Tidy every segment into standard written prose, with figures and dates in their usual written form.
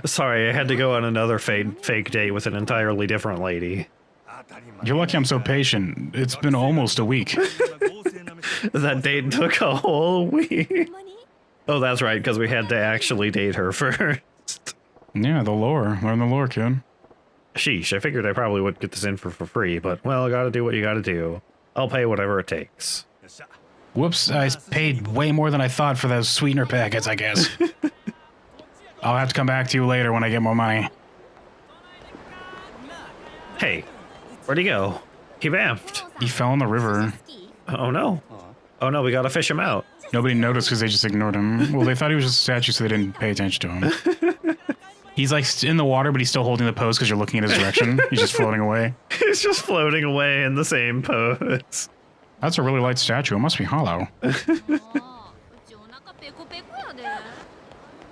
Sorry, I had to go on another fake date with an entirely different lady. You're lucky I'm so patient. It's been almost a week. That date took a whole week. Oh, that's right, because we had to actually date her first. Yeah, the lore. Learn the lore, kid. Sheesh, I figured I probably would get this in for free, but, well, I gotta do what you gotta do. I'll pay whatever it takes. Whoops, I paid way more than I thought for those sweetener packets, I guess. I'll have to come back to you later when I get more money. Hey, where'd he go? He vamped. He fell in the river. Oh no. Oh no, we gotta fish him out. Nobody noticed because they just ignored him. Well, they thought he was just a statue, so they didn't pay attention to him. He's like in the water, but he's still holding the pose because you're looking in his direction. He's just floating away. He's just floating away in the same pose. That's a really light statue. It must be hollow.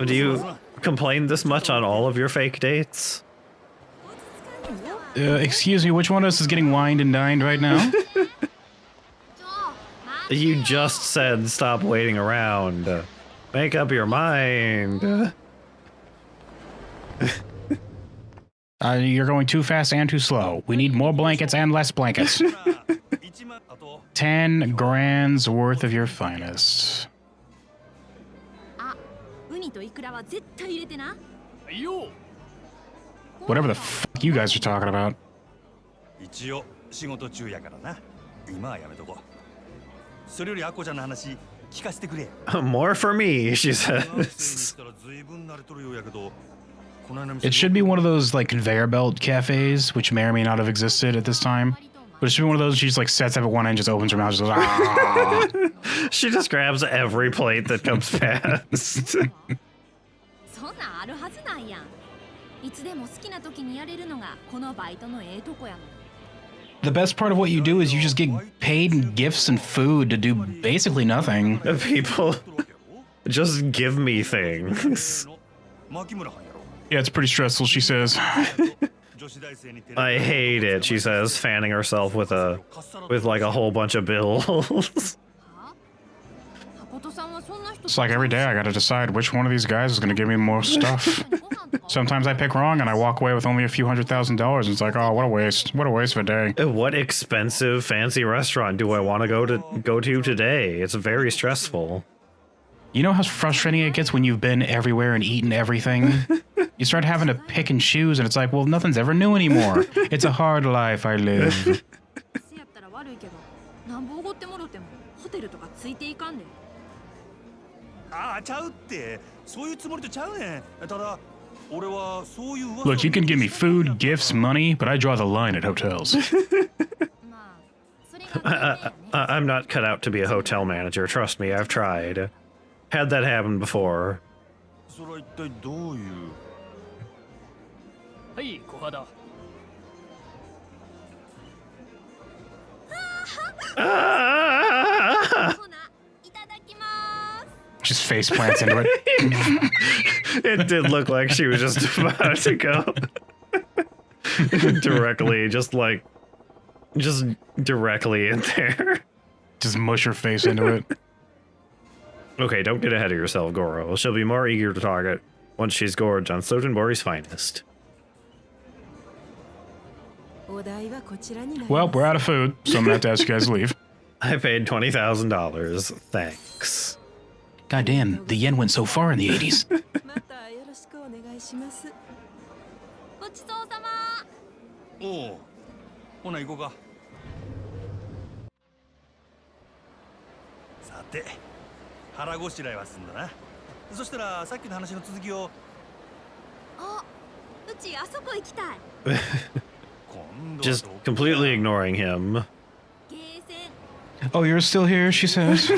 Do you complain this much on all of your fake dates? Excuse me, which one of us is getting wined and dined right now? You just said stop waiting around. Make up your mind. You're going too fast and too slow. We need more blankets and less blankets. 10 grand's worth of your finest. Whatever the fuck you guys are talking about. More for me, she says. It should be one of those like conveyor belt cafes, which may or may not have existed at this time. But it should be one of those she just like sets up at one end, just opens her mouth, just goes, ah. She just grabs every plate that comes past. The best part of what you do is you just get paid in gifts and food to do basically nothing. People just give me things. Yeah, it's pretty stressful, she says. I hate it, she says, fanning herself with like a whole bunch of bills. It's like every day I gotta decide which one of these guys is gonna give me more stuff. Sometimes I pick wrong and I walk away with only a few $100,000 and it's like, oh, what a waste. What a waste of a day. What expensive fancy restaurant do I want to go to today? It's very stressful. You know how frustrating it gets when you've been everywhere and eaten everything? You start having to pick and choose and it's like, well, nothing's ever new anymore. It's a hard life I live. Look, you can give me food, gifts, money, but I draw the line at hotels. I'm not cut out to be a hotel manager, trust me, I've tried. Had that happen before. Just face plants into it. It did look like she was just about to go directly, just directly in there. Just mush her face into it. Okay, don't get ahead of yourself, Goro. She'll be more eager to target once she's gorged on Sotenbori's finest. Well, we're out of food, so I'm gonna have to ask you guys to leave. I paid $20,000. Thanks. Goddamn, the yen went so far in the 80s. Just completely ignoring him. Oh, you're still here, she says.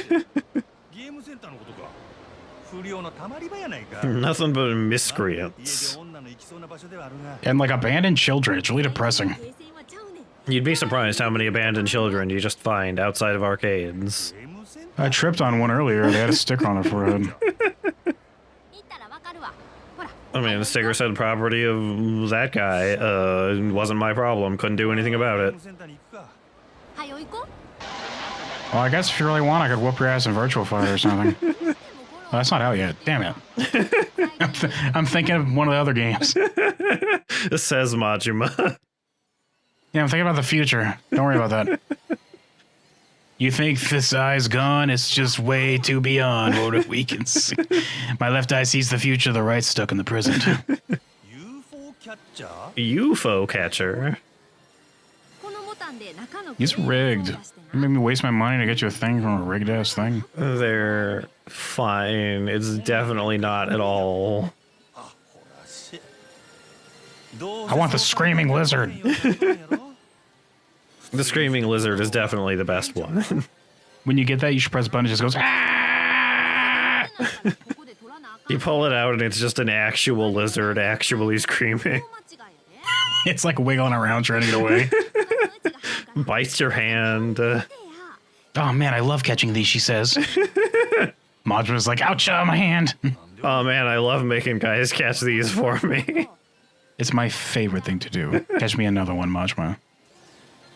Nothing but miscreants. And like abandoned children, it's really depressing. You'd be surprised how many abandoned children you just find outside of arcades. I tripped on one earlier, they had a sticker on her forehead. I mean, the sticker said property of that guy. Wasn't my problem, couldn't do anything about it. Well, I guess if you really want, I could whoop your ass in Virtual Fighter or something. Well, that's not out yet. Damn it. I'm thinking of one of the other games. It says Majima. Yeah, I'm thinking about the future. Don't worry about that. You think this eye's gone? It's just way too beyond what we can see. My left eye sees the future, the right's stuck in the present. UFO catcher. He's rigged. You made me waste my money to get you a thing from a rigged ass thing. They're fine. It's definitely not at all. I want the screaming lizard. The screaming lizard is definitely the best one. When you get that, you should press a button. It just goes. Ah! You pull it out and it's just an actual lizard actually screaming. It's like wiggling around trying to get away. Bites your hand. Oh man, I love catching these, she says. Majima's like, ouch, my hand. Oh man, I love making guys catch these for me. It's my favorite thing to do. Catch me another one, Majima.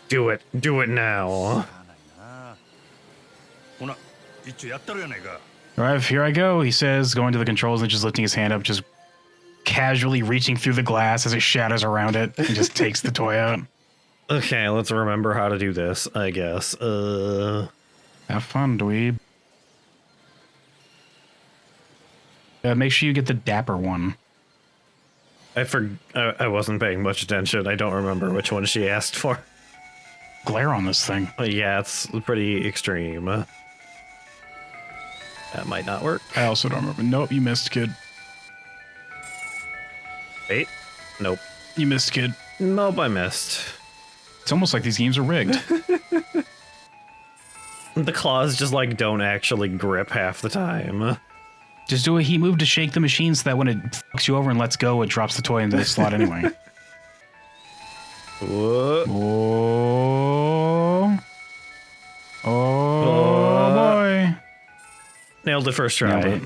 Do it. Do it now. Alright, here I go, he says, going to the controls and just lifting his hand up, just casually reaching through the glass as it shatters around it and just takes the toy out. Okay, let's remember how to do this, I guess. Have fun, dweeb. Make sure you get the dapper one. I wasn't paying much attention. I don't remember which one she asked for. Glare on this thing. Yeah, it's pretty extreme. That might not work. I also don't remember. Nope, you missed, kid. Wait. Nope. You missed, kid. Nope, I missed. It's almost like these games are rigged. The claws just, like, don't actually grip half the time. Just do a heat move to shake the machine so that when it fucks you over and lets go, it drops the toy into the slot anyway. Whoa. Oh. Oh, boy. Nailed it first try. Nailed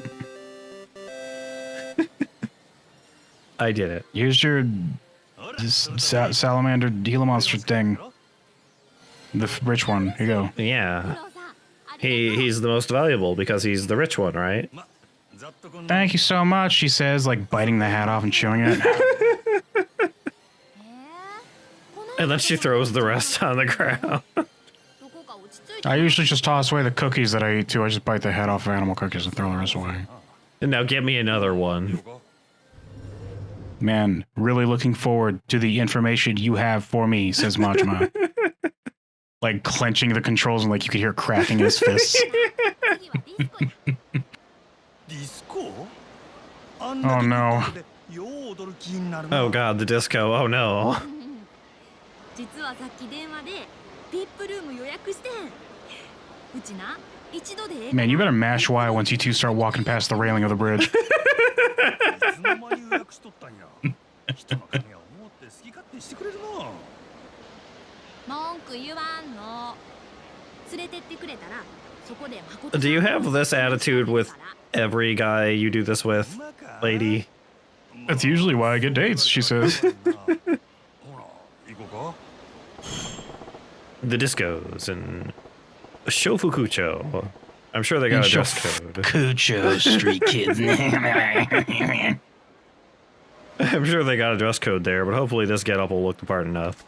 it. I did it. Here's your salamander Gila monster thing. The rich one. Here you go. Yeah. He's the most valuable because he's the rich one, right? Thank you so much, she says, like biting the hat off and chewing it. And then she throws the rest on the ground. I usually just toss away the cookies that I eat too. I just bite the head off of animal cookies and throw the rest away. And now get me another one. Man, really looking forward to the information you have for me, says Majima. Like clenching the controls and like you could hear cracking his fists. Oh no. Oh god, the disco. Oh no. Man, you better mash Y once you two start walking past the railing of the bridge. Do you have this attitude with every guy you do this with, lady? That's usually why I get dates, she says. The discos and Shofukucho. I'm sure they got a dress code. Kucho street kids. I'm sure they got a dress code there, but hopefully this getup will look the part enough.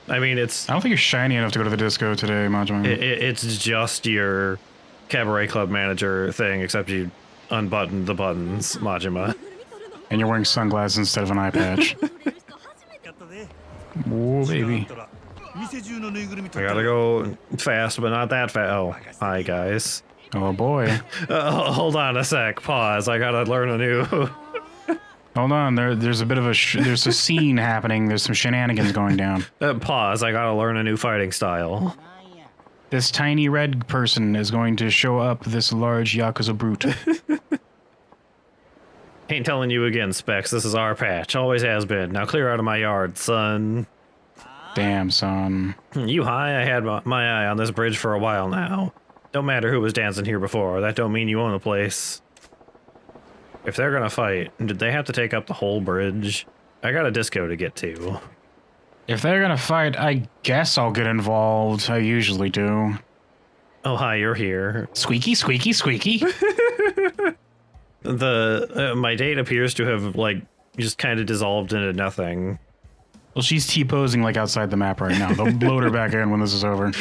I mean, it's... I don't think you're shiny enough to go to the disco today, Majima. It's just your cabaret club manager thing, except you unbuttoned the buttons, Majima. And you're wearing sunglasses instead of an eye patch. Whoa, baby. I gotta go fast, but not that fast. Oh, hi, guys. Oh, boy. Hold on a sec. Pause. I gotta learn a new... Hold on, there's a bit of a there's a scene happening. There's some shenanigans going down. Pause. I gotta learn a new fighting style. This tiny red person is going to show up this large Yakuza brute. Ain't telling you again, Specs. This is our patch. Always has been. Now clear out of my yard, son. Damn, son. You high? I had my eye on this bridge for a while now. Don't matter who was dancing here before. That don't mean you own the place. If they're gonna fight, did they have to take up the whole bridge? I got a disco to get to. If they're gonna fight, I guess I'll get involved. I usually do. Oh, hi, you're here. Squeaky, squeaky, squeaky. My date appears to have, like, just kind of dissolved into nothing. Well, she's T-posing like outside the map right now. They'll load her back in when this is over.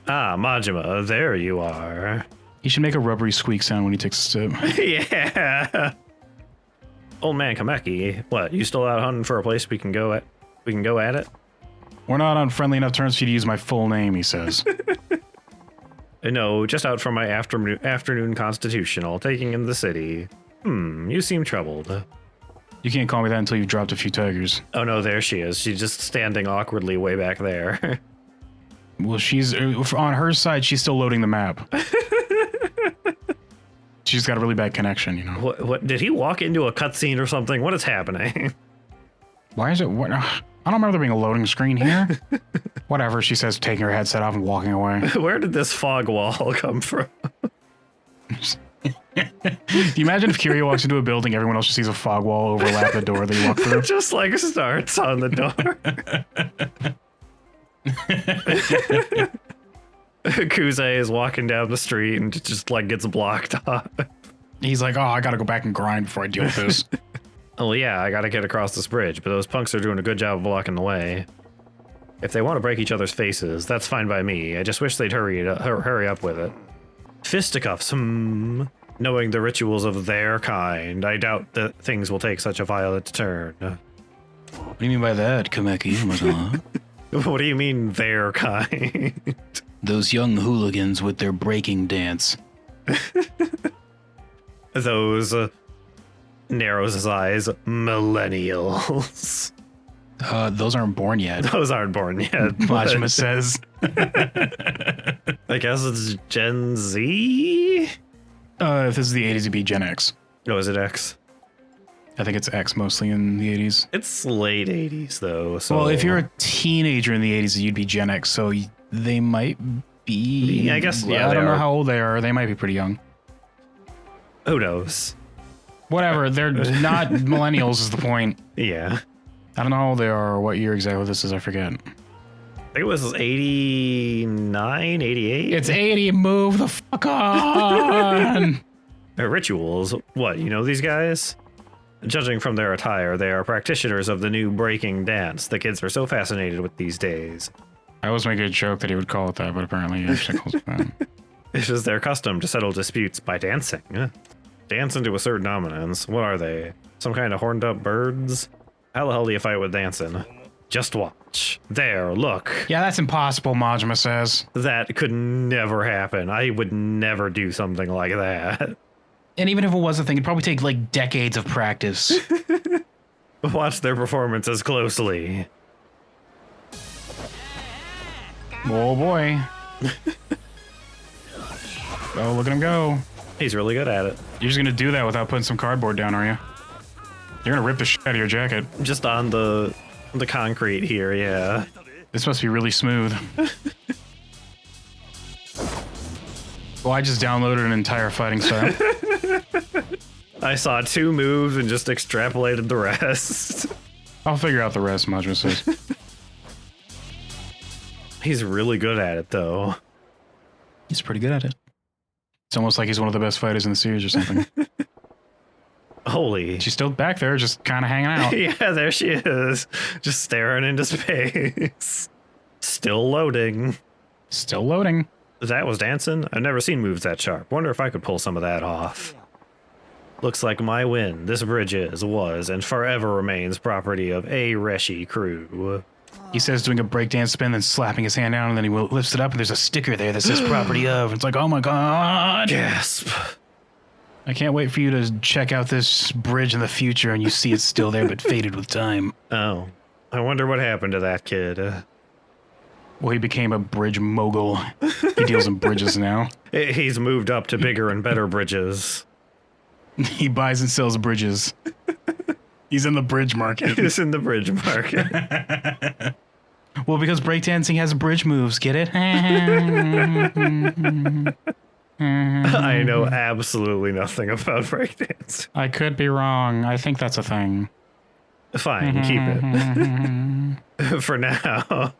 Ah, Majima, there you are. He should make a rubbery squeak sound when he takes a step. Yeah. Old man Kameki, what? You still out hunting for a place we can go at? We can go at it? We're not on friendly enough terms for you to use my full name, he says. No, just out for my afternoon constitutional, taking in the city. You seem troubled. You can't call me that until you've dropped a few tigers. Oh no, there she is. She's just standing awkwardly way back there. Well, she's on her side. She's still loading the map. She's got a really bad connection, you know. What? Did he walk into a cutscene or something? What is happening? Why is it? What? I don't remember there being a loading screen here. Whatever, she says, taking her headset off and walking away. Where did this fog wall come from? Do you imagine if Kiryu walks into a building, everyone else just sees a fog wall overlap the door they walk through? Just like starts on the door. Kuze is walking down the street and just like gets blocked off. He's like, oh, I gotta go back and grind before I deal with this. Oh yeah, I gotta get across this bridge, but those punks are doing a good job of blocking the way. If they want to break each other's faces, that's fine by me. I just wish they'd hurry up with it. Fisticuffs, Knowing the rituals of their kind, I doubt that things will take such a violent turn. What do you mean by that, Kameki? What do you mean, their kind? Those young hooligans with their breaking dance. Those, narrows his eyes, millennials. Those aren't born yet. Those aren't born yet. Majima says. I guess it's Gen Z? If this is the 80s, it'd be Gen X. Oh, is it X? I think it's X mostly in the 80s. It's late 80s, though. So. Well, if you're a teenager in the 80s, you'd be Gen X, so they might be... I guess, yeah, I don't know how old they are. They might be pretty young. Who knows? Whatever. They're not millennials is the point. Yeah. I don't know how old they are or what year exactly this is. I forget. It was 89, 88? It's 80. Move the fuck on. Rituals? What, you know these guys? Judging from their attire, they are practitioners of the new breaking dance the kids are so fascinated with these days. I always make a joke that he would call it that, but apparently he actually calls it that. It is their custom to settle disputes by dancing. Dance into a certain dominance. What are they? Some kind of horned up birds? How the hell do you fight with dancing? Just watch. There, look. Yeah, that's impossible, Majima says. That could never happen. I would never do something like that. And even if it was a thing, it'd probably take like decades of practice. Watch their performances closely. Oh boy. Oh, look at him go. He's really good at it. You're just gonna do that without putting some cardboard down, are you? You're gonna rip the shit out of your jacket. Just on the concrete here, yeah. This must be really smooth. Well, I just downloaded an entire fighting style. I saw 2 moves and just extrapolated the rest. I'll figure out the rest, Majima says. He's really good at it, though. He's pretty good at it. It's almost like he's one of the best fighters in the series or something. Holy. She's still back there, just kind of hanging out. Yeah, there she is. Just staring into space. Still loading. Still loading. That was dancing? I've never seen moves that sharp. Wonder if I could pull some of that off. Looks like my win. This bridge was, and forever remains property of a Reshi crew. He says doing a breakdance spin, then slapping his hand down, and then he lifts it up, and there's a sticker there that says property of. It's like, oh my god. Gasp. I can't wait for you to check out this bridge in the future and you see it's still there but faded with time. Oh. I wonder what happened to that kid. Well, he became a bridge mogul. He deals in bridges now. He's moved up to bigger and better bridges. He buys and sells bridges. He's in the bridge market. He's in the bridge market. Well, because breakdancing has bridge moves, get it? I know absolutely nothing about breakdance. I could be wrong. I think that's a thing. Fine, keep it. For now.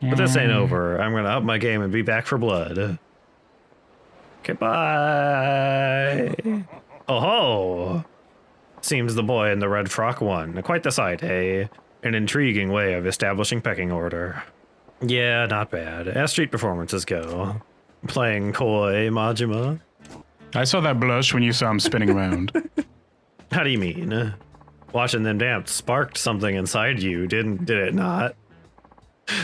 But this ain't over. I'm gonna up my game and be back for blood. Goodbye. Oh ho! Seems the boy in the red frock won. Quite the sight, eh? An intriguing way of establishing pecking order. Yeah, not bad. As street performances go. Playing coy, Majima. I saw that blush when you saw him spinning around. How do you mean? Watching them dance sparked something inside you, did it not?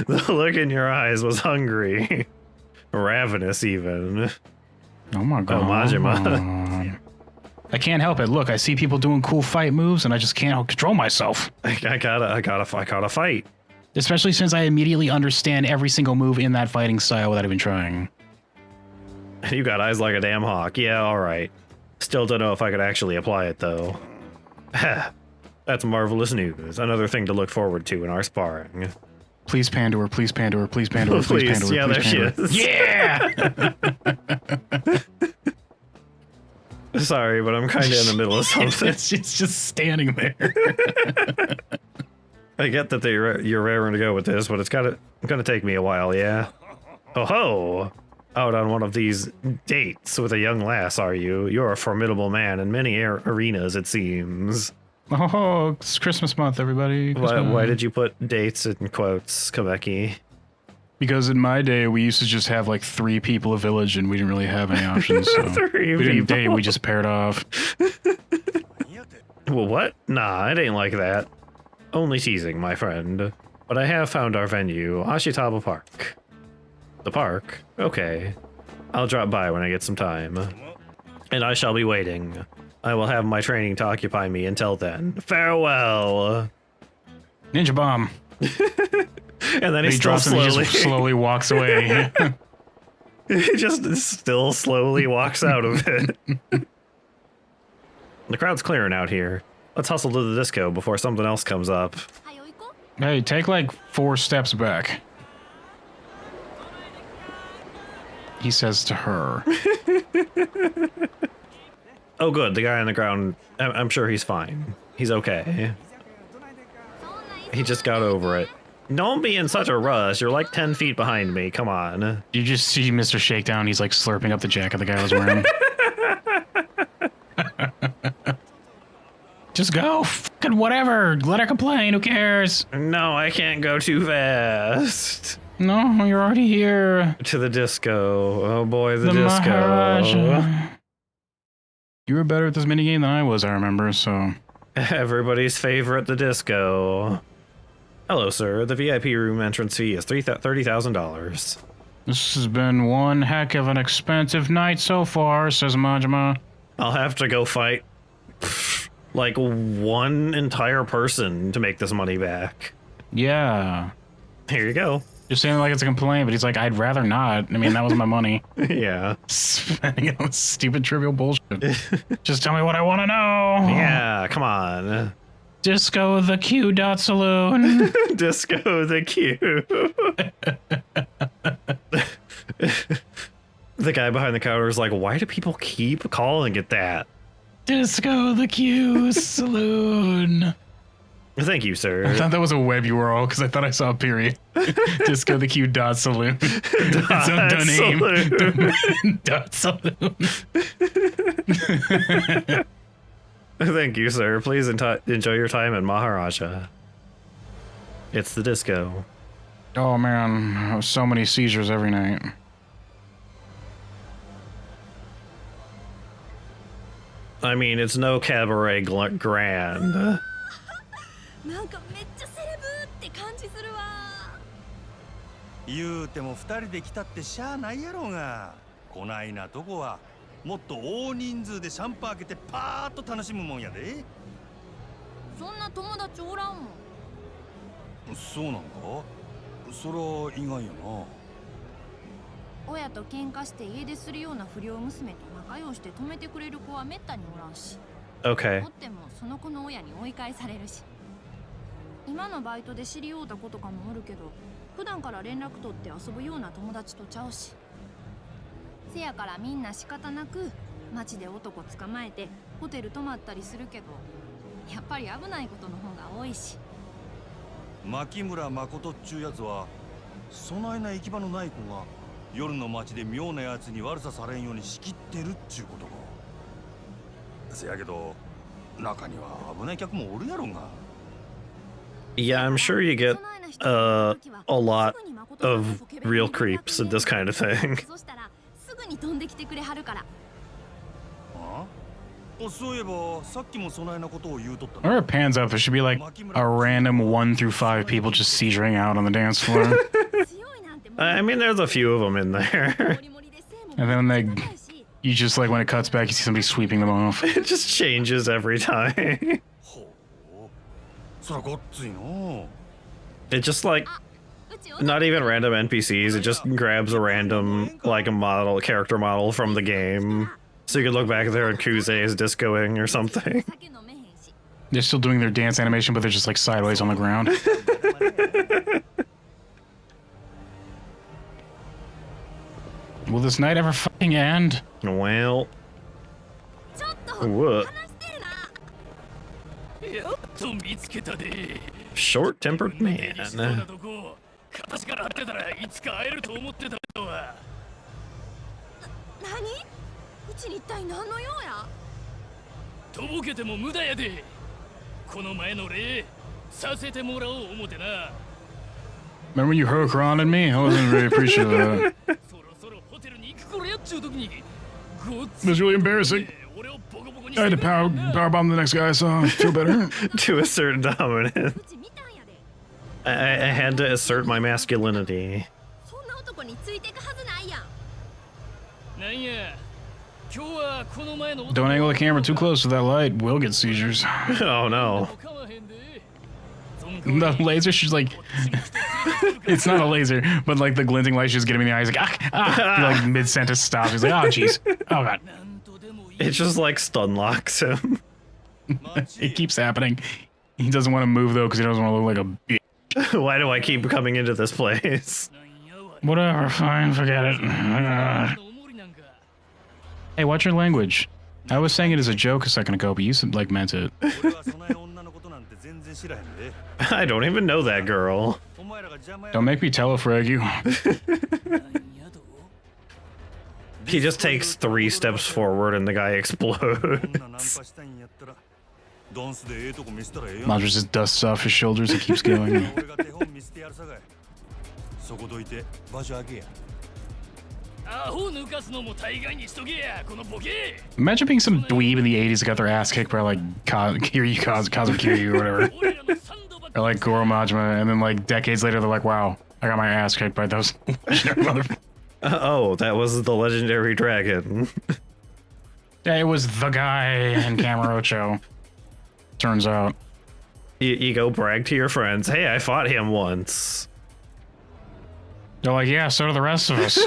The look in your eyes was hungry. Ravenous, even. Oh my god. Oh, Majima. I can't help it. Look, I see people doing cool fight moves, and I just can't control myself. I gotta fight. Especially since I immediately understand every single move in that fighting style without even trying. You got eyes like a damn hawk. Yeah, alright. Still don't know if I could actually apply it, though. That's marvelous news. Another thing to look forward to in our sparring. Please Pandora, please Pandora, please Pandora, please Please, Pandora, yeah, please there Pandora. she is. Yeah! Sorry, but I'm kind of in the middle of something. It's just standing there. I get that you're raring to go with this, but it's gonna take me a while, yeah? Oh ho! Out on one of these dates with a young lass, are you? You're a formidable man in many arenas, it seems. Oh, it's Christmas month, everybody. Why did you put dates in quotes, Kameki? Because in my day, we used to just have like 3 people a village, and we didn't really have any options. So 3 we didn't people. date, we just paired off. Well, what? Nah, it ain't like that. Only teasing, my friend. But I have found our venue, Ashitaba Park. The park? Okay. I'll drop by when I get some time. And I shall be waiting. I will have my training to occupy me until then. Farewell! Ninja bomb. And then he drops and he just slowly walks away. He just still slowly walks out of it. The crowd's clearing out here. Let's hustle to the disco before something else comes up. Hey, take like 4 steps back. He says to her. Oh good, the guy on the ground, I'm sure he's fine. He's okay. He just got over it. Don't be in such a rush, you're like 10 feet behind me, come on. You just see Mr. Shakedown, he's like slurping up the jacket the guy was wearing. Just go, fucking whatever, let her complain, who cares? No, I can't go too fast. No, you're already here. To the disco, oh boy, the disco. Maharaja. You were better at this minigame than I was, I remember, so... Everybody's favorite, the disco. Hello, sir. The VIP room entrance fee is $30,000. This has been one heck of an expensive night so far, says Majima. I'll have to go fight like one entire person to make this money back. Yeah. Here you go. You're saying it like it's a complaint, but he's like, I'd rather not. I mean, that was my money. Yeah. Spending it on stupid trivial bullshit. Just tell me what I want to know. Yeah, come on. Disco the Q dot saloon. Disco the Q. The guy behind the counter is like, why do people keep calling it that? Disco the Q saloon. Thank you, sir. I thought that was a web URL because I thought I saw a period. Disco the Q dot saloon. It's a name. Dot saloon. Thank you, sir. Please enjoy your time in Maharaja. It's the disco. Oh man, so many seizures every night. I mean, it's no cabaret grand. なんかめっちゃセレブって感じするわ。言うても2人で来たってしゃあないやろうが。こないなとこはもっと大人数でシャンパー開けてパーッと楽しむもんやで。そんな友達おらんもん。そうなんか？そら意外やな。親と喧嘩して家出するような不良娘と仲良して止めてくれる子はめったにおらんし。Okay. おってもその子の親に追い返されるし。今のバイトで知り合うた子とかもおるけど、普段から連絡取って遊ぶような友達とちゃうし。せやからみんな仕方なく街で男捕まえてホテル泊まったりするけど、やっぱり危ないことの方が多いし。牧村誠っちゅうやつはそないな行き場のない子が夜の街で妙なやつに悪さされんように仕切ってるっちゅうことか。せやけど中には危ない客もおるやろが。 Yeah, I'm sure you get a lot of real creeps in this kind of thing. そしたらすぐに飛んできてくれはるから。あ？そういえばさっきもそないなことを言うとったな。 Whenever it pans up, there should be like a random 1 through 5 people just seizuring out on the dance floor. 強いなんて I mean, there's a few of them in there. モリモリで背も And then they, 高いし you just like when it cuts back, you see somebody sweeping them off. It just changes every time. ほう、そらごっついの。 It just like うち not even random NPCs. It just grabs a random like a model character model from the game, so you can look back there and Yakuza is discoing or something. 酒飲めへんし。 They're still doing their dance animation, but they're just like sideways on the ground. Will this night ever fucking end? Well, ちょっと what? 話してるな。やっと見つけたで。 Short-tempered man. どこ形から張ってたらいつか会えると思ってたとは。何？うちに一体何の用や？とぼけても無駄やで。この前の礼させてもらおう思てな。 Remember when you hook around at me? I wasn't very appreciative of that. そろそろホテルに行く頃やっちゅう時に。ごっ It つ was really embarrassing. 俺をボコボコに I had to power bomb the next guy I saw. Feel better. To assert dominance. うち見たんやで。 I had to assert my masculinity. そんな男についていくはずないやん。なんや。今日はこの前の Don't angle the camera too close to that light. We'll get seizures. Oh no. The laser, she's like, it's not a laser, but like the glinting light she's getting me in the eyes, like, like mid sentence stops. He's like, oh jeez, oh god, It just like stun locks him. it keeps happening. He doesn't want to move though because he doesn't want to look like a bitch. Why do I keep coming into this place? Whatever, fine, forget it. Hey, watch your language. I was saying it as a joke a second ago, but you like meant it. 俺はそない女のことなんて全然知らへんで。 I don't even know that girl. お前らが邪魔や。 Don't make me telefrag you. He just takes 3 steps forward and the guy こんなナン explodes. パしたいんやったらダンスでええとこ見せたらええやん。 Madra just dusts off his shoulders and keeps going. 俺が手本見せてやるさかい。そこどいて場所開けや。アホ抜かすのも大概にしとけやこのボケ。 Imagine being some dweeb in the 80s that got their ass kicked by like Kiryu, Kazuma Kiryu or whatever. 俺らのサンドバッ Or like Goro Majima, and then like decades later, they're like, wow, I got my ass kicked by those legendary motherfuckers. Oh, that was the legendary dragon. Yeah, it was the guy in Camarocho. Turns out. You go brag to your friends. Hey, I fought him once. They're like, yeah, so do the rest of us.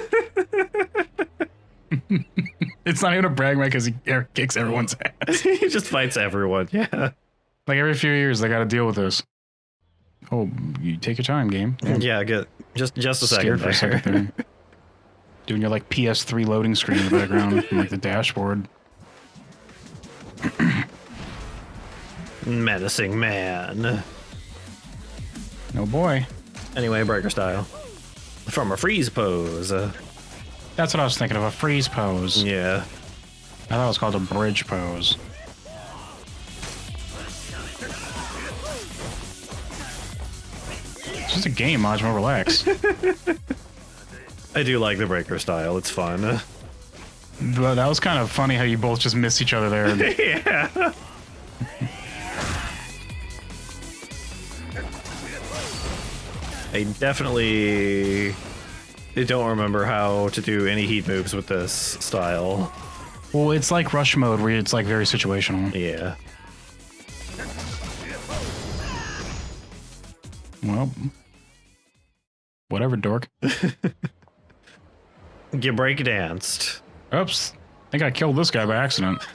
It's not even a brag right because he kicks everyone's ass. He just fights everyone. Yeah. Like every few years, they got to deal with this. Oh, you take your time, game. Yeah. Get just a second. Scared for a second there. Doing your like PS3 loading screen in the background from like the dashboard. Menacing man. No boy. Anyway, breaker style. From a freeze pose. That's what I was thinking of, a freeze pose. Yeah. I thought it was called a bridge pose. It's just a game, Majima, relax. I do like the breaker style. It's fun. But that was kind of funny how you both just missed each other there. Yeah. I definitely don't remember how to do any heat moves with this style. Well, it's like rush mode where it's like very situational. Yeah. Well, whatever, dork. Get break danced. Oops. I think I killed this guy by accident.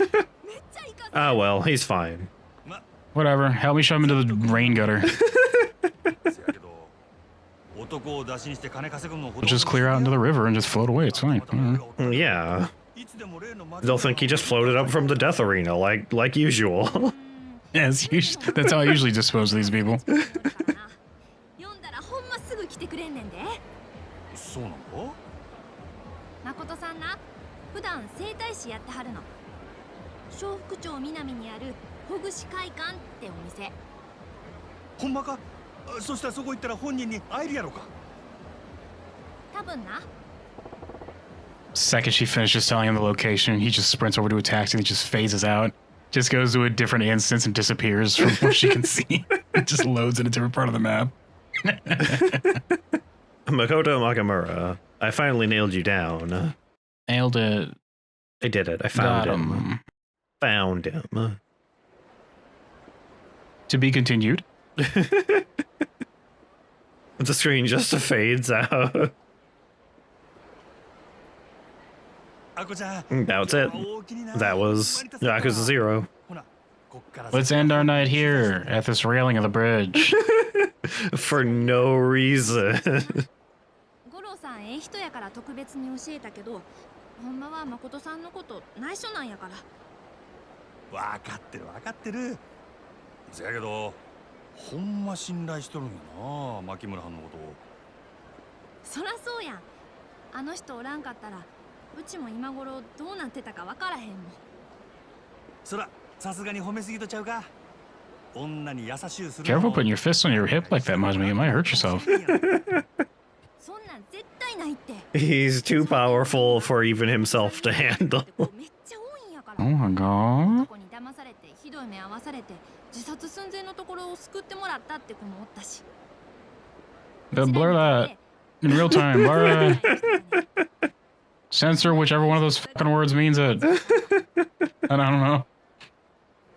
Ah, well, he's fine. Whatever. Help me shove him into the rain gutter. せやけど男を出しにして金稼ぐのほ We'll just clear out into the river and just float away. It's fine. Yeah. They'll think he just floated up from the death arena, like usual. Yes, that's how I usually dispose of these people. 読んだらほんますぐ来てくれんねんで。誠さんな、普段整体師やってはるの。小福町南にあるほぐし会館ってお店。ほんまか？そしたらそこ行ったら本人に会えるやろか。多分な。 Second she finishes telling him the location, he just sprints over to a taxi and just phases out. Just goes to a different instance and disappears from what she can see. It just loads in a different part of the map. Makoto Makumura, I finally nailed you down. Nailed it. I did it. I found Got him. Found him. To be continued. The screen just fades out. That's it. That was Yakuza 0. Let's end our night here at this railing of the bridge. For no reason. 五郎さんええ人やから特別に教えたけど、ほんまは誠さんのこと内緒なんやから。分かってる分かってる。せやけどほんま信頼しとるんやな、牧村はんのことを。そらそうやん。あの人おらんかったらうちも今頃どうなってたかわからへんもん。そらさすがに褒めすぎとちゃうか。女に優しゅうする。 Careful putting your fist on your hip like that, Majima. You might hurt yourself. そんなん絶対ないって。 He's too powerful for even himself to handle. めっちゃ多いんやから。 Oh my god. 男に騙されてひどい目合わされて自殺寸前のところを救ってもらったって子もおったし。 Blur that in real time. Blur that. Censor whichever one of those fucking words means it. I don't know.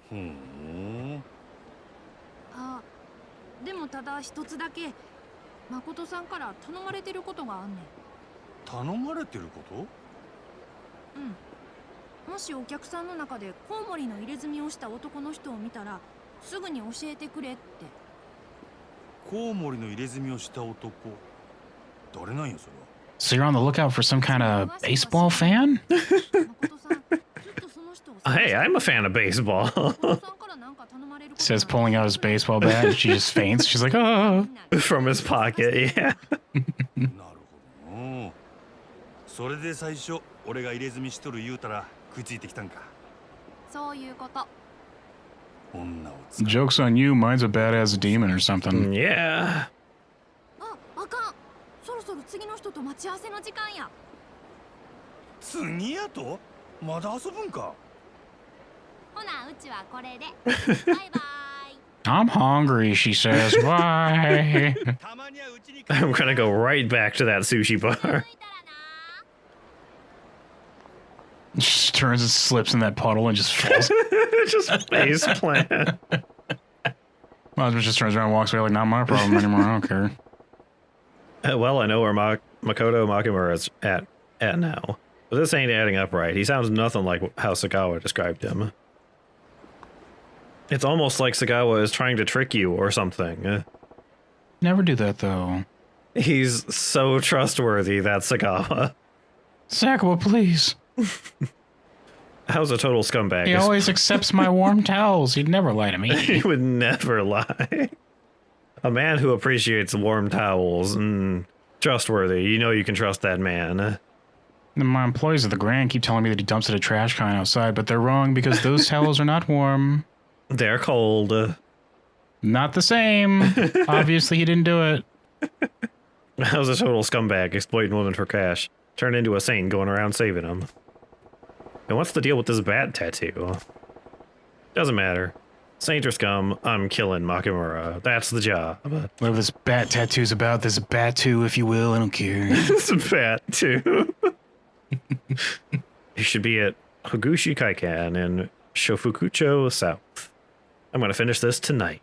ふん。あ、でもただ一つだけ誠さんから頼まれてることがあんねん。頼まれてること？うん。もしお客さんの中でコウモリの入れ墨をした男の人を見たらすぐに教えてくれって。コウモリの入れ墨をした男。誰なんやそれは。 So you're on the lookout for some kind of baseball fan? 誠さん、ずっとその人を Hey, I'm a fan of baseball. 誠さんからなんか頼まれること Says pulling out his baseball bat and she just faints. She's like, oh. From his pocket, yeah. なるほどな。それで最初俺が入れ墨しとる言うたら食いついてきたんか。そういうこと。女を使う。 Joke's on you. Mine's a badass demon or something. Yeah. あ、あかん。そろそろ次の人と待ち合わせの時間や。次やと？まだ遊ぶんか。ほな、うちはこれで。バイバイ。 I'm hungry, she says. Bye. たまにはうちに。 I'm gonna go right back to that sushi bar. 着いたらな。 She turns and slips in that puddle and just falls. Just face plant. My husband just turns around and walks away like, not my problem anymore. I don't care. Well, I know where Makoto Makumura is at now. But this ain't adding up right. He sounds nothing like how Sagawa described him. It's almost like Sagawa is trying to trick you or something. Never do that, though. He's so trustworthy, that Sagawa. Sakawa, please. How's a total scumbag? He always accepts my warm towels. He'd never lie to me. He would never lie. A man who appreciates warm towels. Trustworthy. You know you can trust that man. And my employees at the Grand keep telling me that he dumps it at a trash can outside, but they're wrong because those towels are not warm. They're cold. Not the same. Obviously, he didn't do it. How's a total scumbag exploiting women for cash? Turn into a saint going around saving them. And what's the deal with this bat tattoo? Doesn't matter. Saint or scum, I'm killing Makumura. That's the job. Whatever this bat tattoo's about, there's a bat too, if you will. I don't care. It's a bat too. You should be at Hogushi Kaikan in Shofukucho South. I'm gonna finish this tonight.